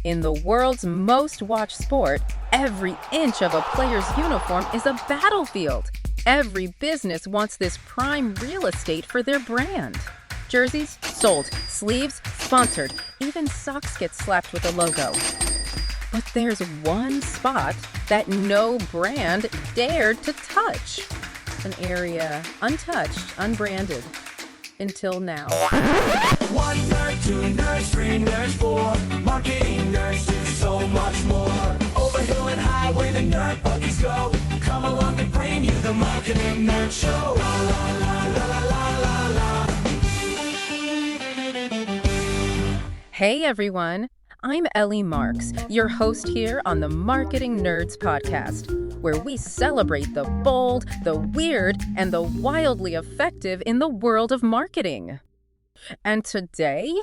In the world's most watched sport, every inch of a player's uniform is a battlefield. Every business wants this prime real estate for their brand. Jerseys, sold. Sleeves, sponsored. Even socks get slapped with a logo. But there's one spot that no brand dared to touch. An area untouched, unbranded. Until now. 1 nerd, 2 nerds, 3 nerds, 4 marketing nerds do so much more. Over hill and highway, the nerd buggies go. Come along and bring you the Marketing Nerd Show. La la la la la la la. Hey everyone, I'm Ellie Marx, your host here on the Marketing Nerds podcast, where we celebrate the bold, the weird, and the wildly effective in the world of marketing. And today,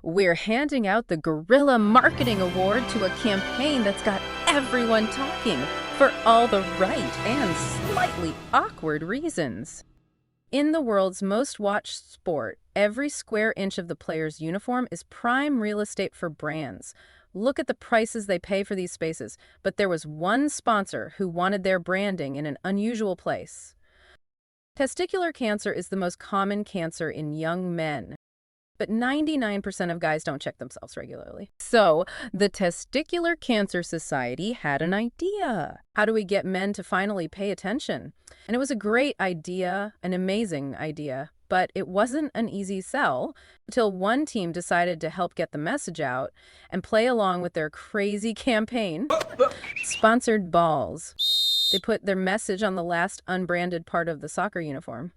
we're handing out the Guerrilla Marketing Award to a campaign that's got everyone talking for all the right and slightly awkward reasons. In the world's most watched sport, every square inch of the player's uniform is prime real estate for brands. Look at the prices they pay for these spaces, but there was one sponsor who wanted their branding in an unusual place. Testicular cancer is the most common cancer in young men, but 99% of guys don't check themselves regularly. So, the Testicular Cancer Society had an idea. How do we get men to finally pay attention? And it was a great idea, an amazing idea, but it wasn't an easy sell until one team decided to help get the message out and play along with their crazy campaign. Sponsored balls. They put their message on the last unbranded part of the soccer uniform.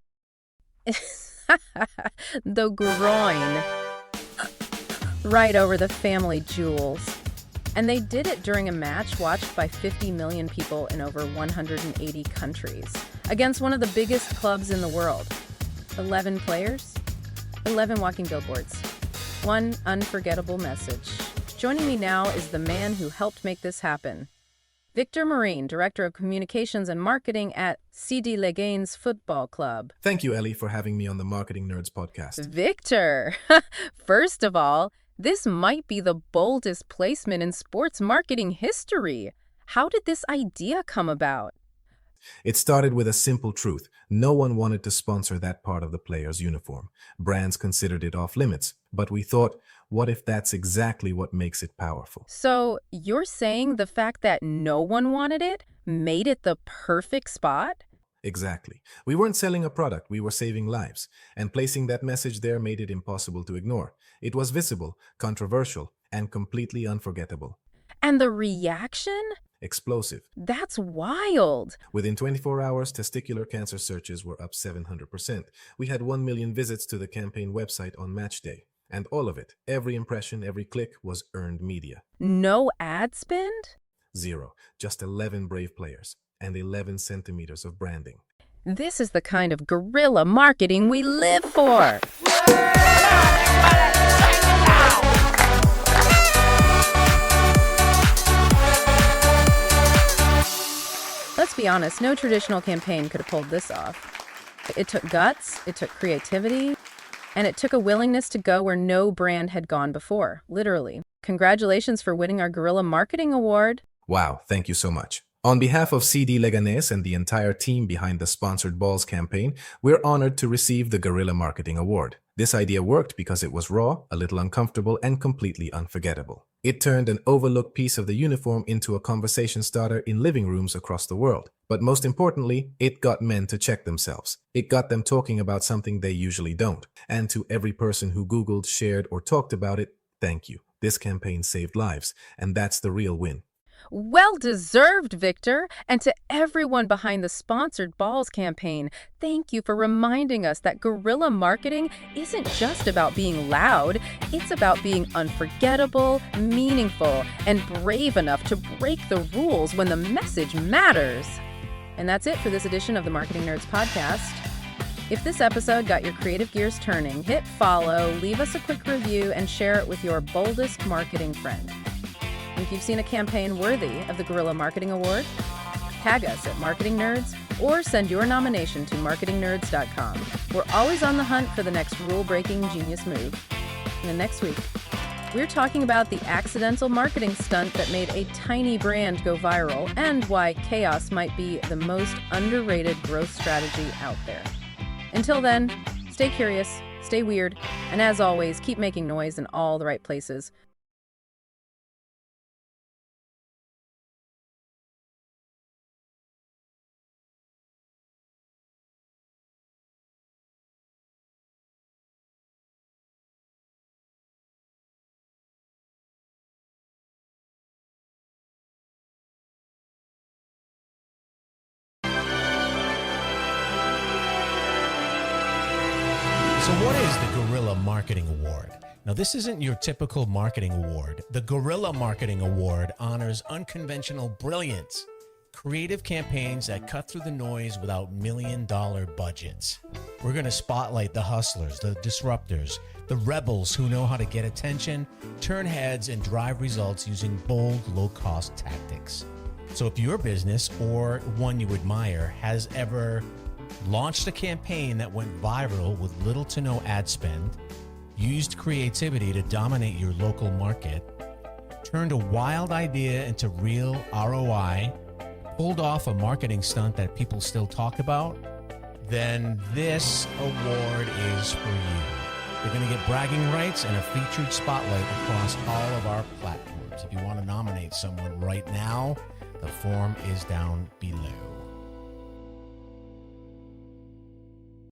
The groin. Right over the family jewels. And they did it during a match watched by 50 million people in over 180 countries against one of the biggest clubs in the world. 11 players, 11 walking billboards, one unforgettable message. Joining me now is the man who helped make this happen. Victor Marine, Director of Communications and Marketing at CD Leganes Football Club. Thank you, Ellie, for having me on the Marketing Nerds podcast. Victor, first of all, this might be the boldest placement in sports marketing history. How did this idea come about? It started with a simple truth. No one wanted to sponsor that part of the player's uniform. Brands considered it off limits. But we thought, what if that's exactly what makes it powerful? So you're saying the fact that no one wanted it made it the perfect spot? Exactly. We weren't selling a product, we were saving lives. And placing that message there made it impossible to ignore. It was visible, controversial, and completely unforgettable. And the reaction? Explosive. That's wild. Within 24 hours, testicular cancer searches were up 700%. We had 1 million visits to the campaign website on match day. And all of it, every impression, every click, was earned media. No ad spend? 0. Just 11 brave players and 11 centimeters of branding. This is the kind of guerrilla marketing we live for. Let's be honest, no traditional campaign could have pulled this off. It took guts, it took creativity, and it took a willingness to go where no brand had gone before, literally. Congratulations for winning our Guerrilla Marketing Award. Wow, thank you so much. On behalf of CD Leganes and the entire team behind the Sponsored Balls campaign, we're honored to receive the Guerrilla Marketing Award. This idea worked because it was raw, a little uncomfortable, and completely unforgettable. It turned an overlooked piece of the uniform into a conversation starter in living rooms across the world. But most importantly, it got men to check themselves. It got them talking about something they usually don't. And to every person who Googled, shared, or talked about it, thank you. This campaign saved lives, and that's the real win. Well deserved, Victor. And to everyone behind the Sponsored Balls campaign, thank you for reminding us that guerrilla marketing isn't just about being loud. It's about being unforgettable, meaningful, and brave enough to break the rules when the message matters. And that's it for this edition of the Marketing Nerds podcast. If this episode got your creative gears turning, hit follow, leave us a quick review, and share it with your boldest marketing friend. If you've seen a campaign worthy of the Guerrilla Marketing Award, tag us at Marketing Nerds or send your nomination to marketingnerds.com. We're always on the hunt for the next rule-breaking genius move. And then next week, We're talking about the accidental marketing stunt that made a tiny brand go viral and why chaos might be the most underrated growth strategy out there. Until then, stay curious, stay weird, and as always, keep making noise in all the right places. So what is the Guerrilla Marketing Award? Now, this isn't your typical marketing award. The Guerrilla Marketing Award honors unconventional brilliance, creative campaigns that cut through the noise without million-dollar budgets. We're going to spotlight the hustlers, the disruptors, the rebels who know how to get attention, turn heads, and drive results using bold, low-cost tactics. So if your business or one you admire has ever launched a campaign that went viral with little to no ad spend, used creativity to dominate your local market, turned a wild idea into real ROI, pulled off a marketing stunt that people still talk about, then this award is for you. You're going to get bragging rights and a featured spotlight across all of our platforms. If you want to nominate someone right now, the form is down below.